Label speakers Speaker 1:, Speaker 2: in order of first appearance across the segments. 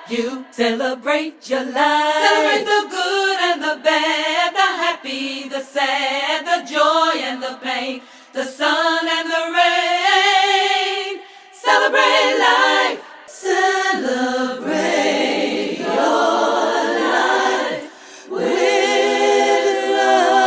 Speaker 1: You celebrate your life. Celebrate the good and the bad, the happy, the sad, the joy and the pain, the sun and the rain. Celebrate life. Celebrate your life with love.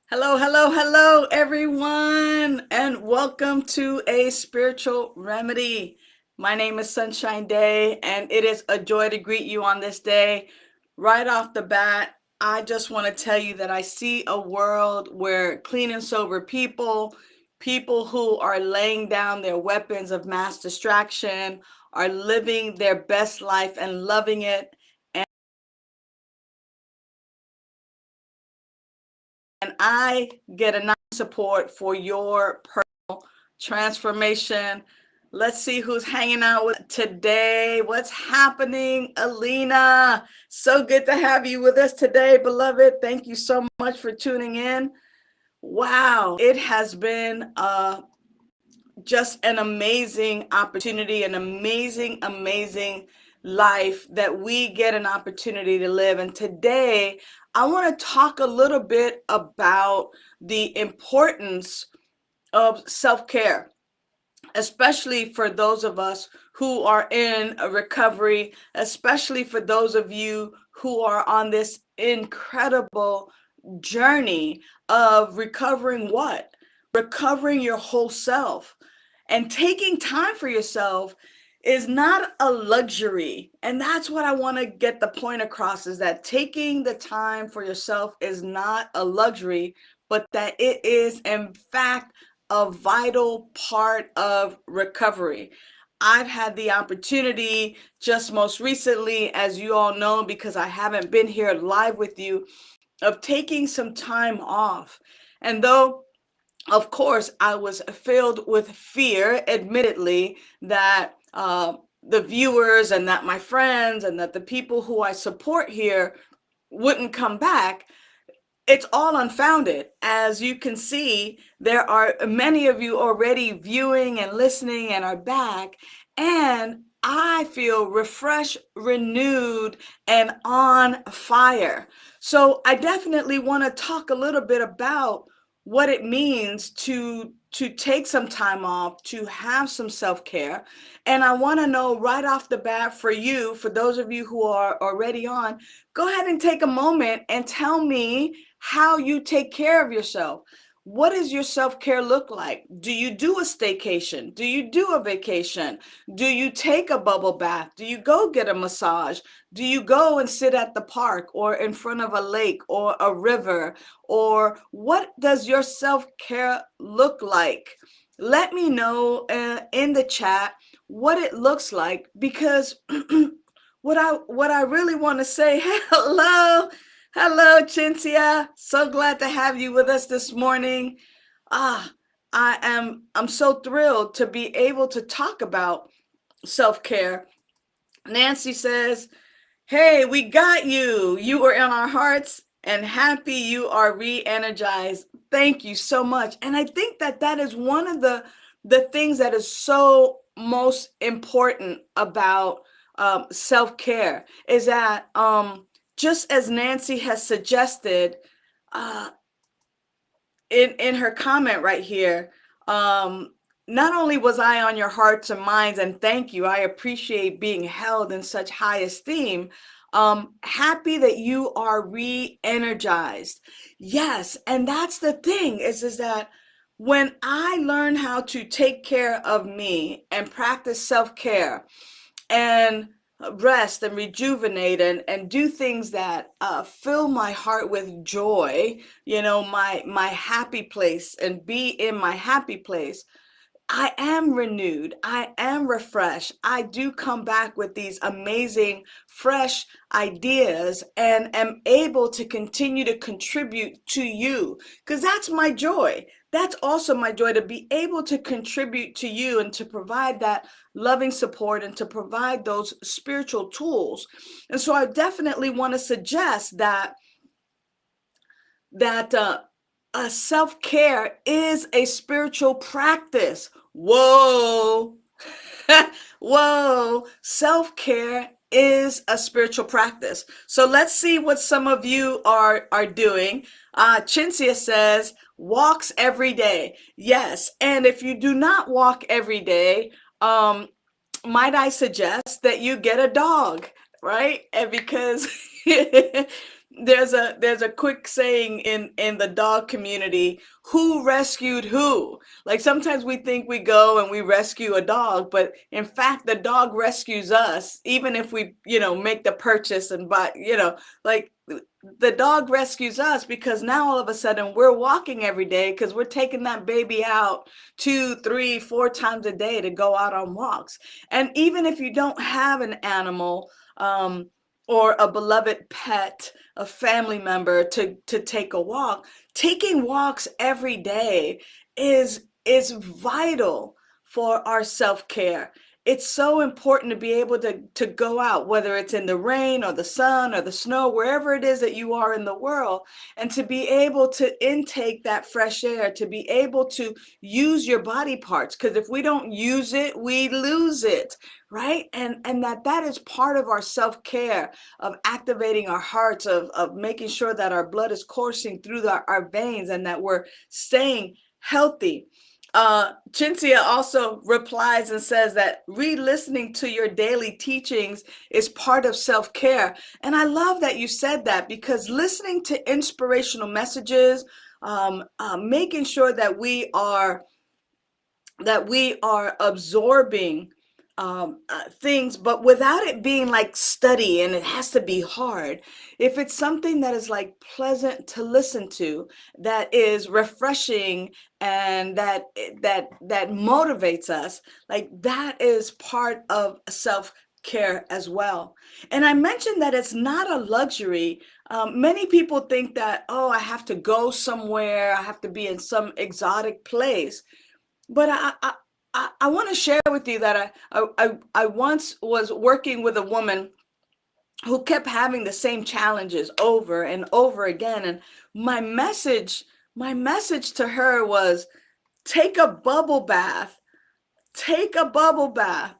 Speaker 2: Hello, hello, hello, everyone, and welcome to A Spiritual Remedy. My name is Sunshine Daye, and it is a joy to greet you on this day. Right off the bat, I just want to tell you that I see a world where clean and sober people who are laying down their weapons of mass distraction, are living their best life and loving it. And I get enough support for your personal transformation. Let's see who's hanging out with today. What's happening, Alina? So good to have you with us today, beloved. Thank you so much for tuning in. Wow, it has been just an amazing opportunity, an amazing life that we get an opportunity to live. And today, I want to talk a little bit about the importance of self-care, especially for those of us who are in a recovery, especially for those of you who are on this incredible journey of recovering what? Recovering your whole self. And taking time for yourself is not a luxury. And that's what I want to get the point across, is that taking the time for yourself is not a luxury, but that it is, in fact, a vital part of recovery. I've had the opportunity just most recently, as you all know, because I haven't been here live with you, of taking some time off. And though of course, I was filled with fear, admittedly, that the viewers and that my friends and that the people who I support here wouldn't come back. It's all unfounded. As you can see, there are many of you already viewing and listening and are back. And I feel refreshed, renewed, and on fire. So I definitely want to talk a little bit about what it means to take some time off, to have some self-care. And I want to know right off the bat, for you, for those of you who are already on, go ahead and take a moment and tell me how you take care of yourself. What does your self-care look like? Do you do a staycation? Do you do a vacation? Do you take a bubble bath? Do you go get a massage? Do you go and sit at the park or in front of a lake or a river? Or what does your self-care look like? Let me know in the chat what it looks like, because what I really want to say, hello, Chintzia. So glad to have you with us this morning. Ah, I'm so thrilled to be able to talk about self-care. Nancy says, "Hey, we got you. You are in our hearts, and happy you are re-energized." Thank you so much. And I think that is one of the things that is so most important about self-care, is that just as Nancy has suggested uh, in her comment right here, not only was I on your hearts and minds, and thank you, I appreciate being held in such high esteem. Happy that you are re-energized. Yes, and that's the thing, is that when I learn how to take care of me and practice self-care and rest and rejuvenate and do things that fill my heart with joy, my happy place, and be in my happy place, I am renewed. I am refreshed. I do come back with these amazing, fresh ideas and am able to continue to contribute to you, because that's my joy. That's also my joy, to be able to contribute to you and to provide that loving support and to provide those spiritual tools. And so I definitely want to suggest that self-care is a spiritual practice. Whoa. Whoa, self-care is a spiritual practice. So let's see what some of you are doing. Chintzia says walks every day. Yes, and if you do not walk every day, might I suggest that you get a dog, right? And because there's a quick saying in the dog community, who rescued who? Like sometimes we think we go and we rescue a dog, but in fact the dog rescues us, even if we, make the purchase and buy, like the dog rescues us because now all of a sudden we're walking every day because we're taking that baby out 2, 3, 4 times a day to go out on walks. And even if you don't have an animal, or a beloved pet, a family member to take a walk, taking walks every day is vital for our self-care. It's so important to be able to go out, whether it's in the rain or the sun or the snow, wherever it is that you are in the world, and to be able to intake that fresh air, to be able to use your body parts. Because if we don't use it, we lose it, right? And that is part of our self-care, of activating our hearts, of making sure that our blood is coursing through our veins and that we're staying healthy. Chintzia also replies and says that re-listening to your daily teachings is part of self-care. And I love that you said that, because listening to inspirational messages, making sure that we are absorbing things, but without it being like study and it has to be hard. If it's something that is like pleasant to listen to, that is refreshing, and that motivates us, like that is part of self-care as well. And I mentioned that it's not a luxury. Many people think that, oh, I have to go somewhere, I have to be in some exotic place. But I want to share with you that I once was working with a woman who kept having the same challenges over and over again. And my message to her was, take a bubble bath, take a bubble bath.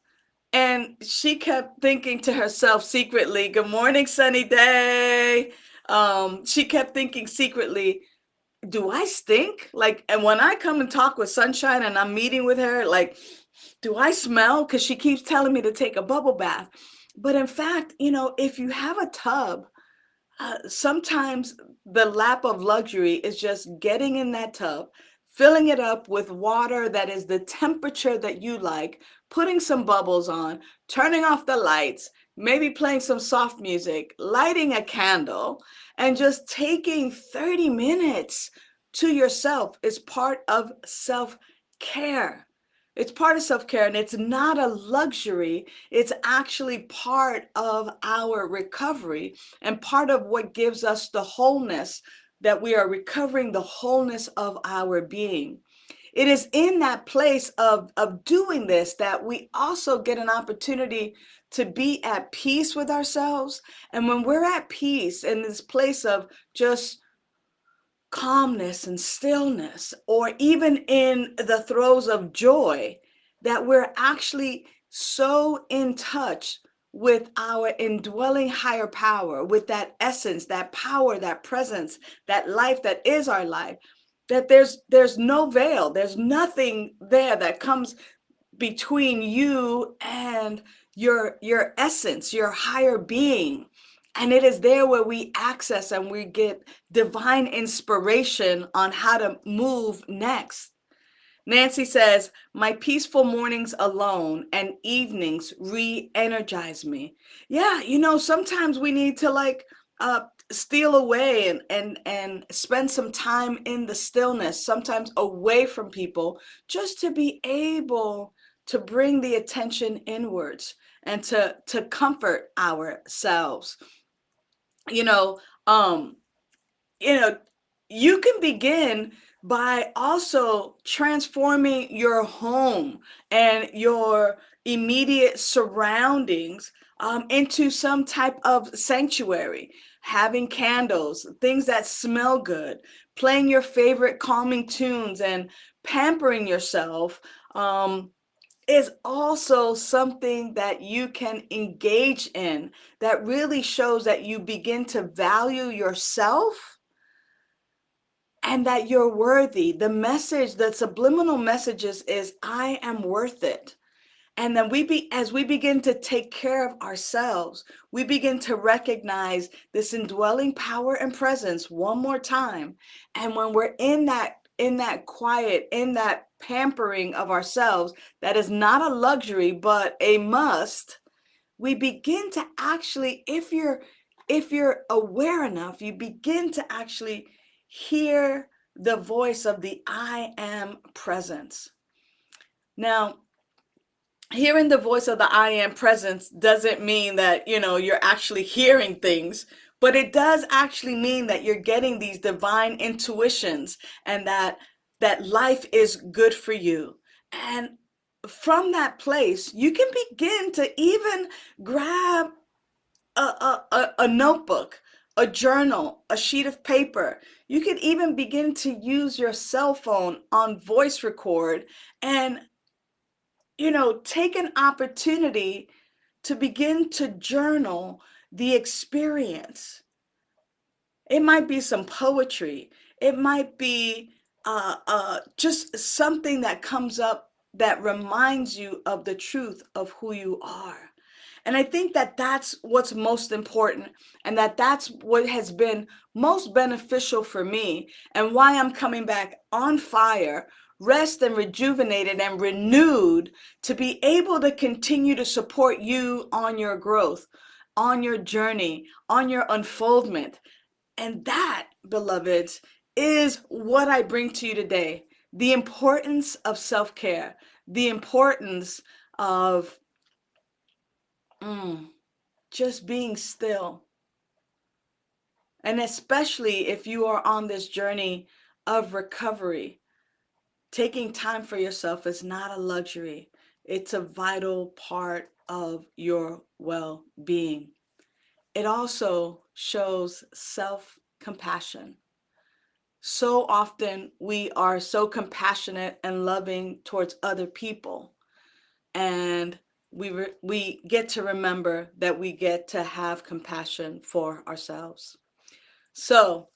Speaker 2: And she kept thinking to herself secretly, good morning, sunny day. She kept thinking secretly, do I stink? Like, and when I come and talk with Sunshine and I'm meeting with her, like, do I smell? Because she keeps telling me to take a bubble bath. But in fact, if you have a tub, sometimes the lap of luxury is just getting in that tub, filling it up with water that is the temperature that you like, putting some bubbles on, turning off the lights, maybe playing some soft music, lighting a candle, and just taking 30 minutes to yourself is part of self-care. It's part of self-care, and it's not a luxury. It's actually part of our recovery and part of what gives us the wholeness, that we are recovering the wholeness of our being. It is in that place of doing this that we also get an opportunity to be at peace with ourselves. And when we're at peace in this place of just calmness and stillness, or even in the throes of joy, that we're actually so in touch with our indwelling higher power, with that essence, that power, that presence, that life that is our life, that there's no veil, there's nothing there that comes between you and your essence, your higher being. And it is there where we access and we get divine inspiration on how to move next. Nancy says, my peaceful mornings alone and evenings re-energize me. Yeah, sometimes we need to steal away and spend some time in the stillness, sometimes away from people, just to be able to bring the attention inwards and to comfort ourselves. you know um you know you can begin by also transforming your home and your immediate surroundings into some type of sanctuary, having candles, things that smell good, playing your favorite calming tunes, and pampering yourself. Is also something that you can engage in that really shows that you begin to value yourself and that you're worthy. The message, the subliminal messages is I am worth it. And then as we begin to take care of ourselves, we begin to recognize this indwelling power and presence one more time. And when we're in that quiet, in that pampering of ourselves, that is not a luxury, but a must, we begin to actually, if you're aware enough, you begin to actually hear the voice of the I am presence. Now, hearing the voice of the I am presence doesn't mean that, you're actually hearing things, but it does actually mean that you're getting these divine intuitions and that life is good for you. And from that place, you can begin to even grab a notebook, a journal, a sheet of paper. You can even begin to use your cell phone on voice record and take an opportunity to begin to journal the experience. It might be some poetry. It might be just something that comes up that reminds you of the truth of who you are. And I think that that's what's most important, and that's what has been most beneficial for me, and why I'm coming back on fire, rest and rejuvenated and renewed to be able to continue to support you on your growth, on your journey, on your unfoldment. And that, beloveds, is what I bring to you today. The importance of self-care, the importance of just being still. And especially if you are on this journey of recovery, taking time for yourself is not a luxury. It's a vital part of your well-being. It also shows self-compassion. So often we are so compassionate and loving towards other people, and we get to remember that we get to have compassion for ourselves. So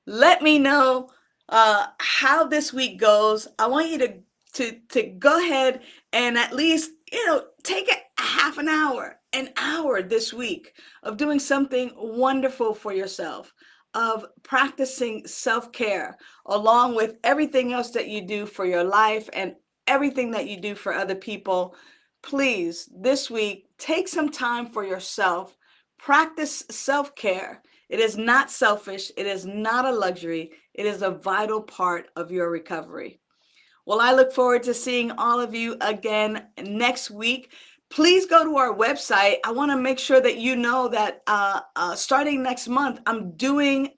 Speaker 2: let me know how this week goes. I want you to go ahead and at least take a half an hour this week of doing something wonderful for yourself, of practicing self-care along with everything else that you do for your life and everything that you do for other people. Please, this week, take some time for yourself. Practice self-care. It is not selfish. It is not a luxury. It is a vital part of your recovery. Well, I look forward to seeing all of you again next week. Please go to our website. I want to make sure that you know that starting next month, I'm doing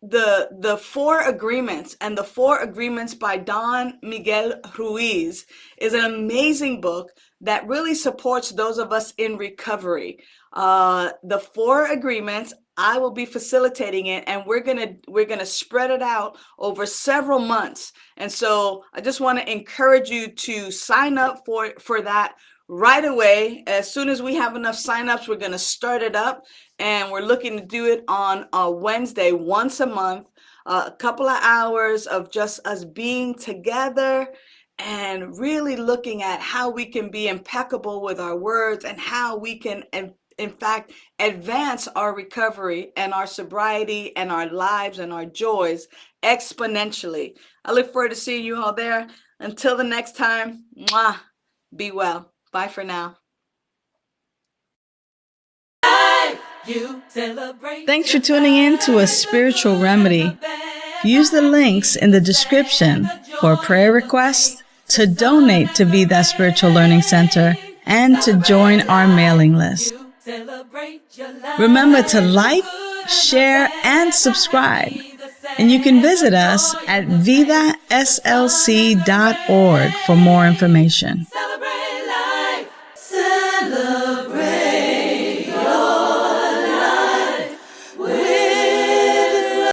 Speaker 2: the 4 Agreements, and the 4 Agreements by Don Miguel Ruiz is an amazing book that really supports those of us in recovery. The 4 Agreements, I will be facilitating it, and we're gonna spread it out over several months. And so I just want to encourage you to sign up for that right away. As soon as we have enough signups, we're going to start it up, and we're looking to do it on a Wednesday once a month, a couple of hours of just us being together and really looking at how we can be impeccable with our words and how we can, in fact, advance our recovery and our sobriety and our lives and our joys exponentially. I look forward to seeing you all there. Until the next time, be well. Bye for now.
Speaker 3: Thanks for tuning in to A Spiritual Remedy. Use the links in the description for prayer requests, to donate to Be That Spiritual Learning Center, and to join our mailing list. Remember to like, share, and subscribe. And you can visit us at vidaslc.org for more information.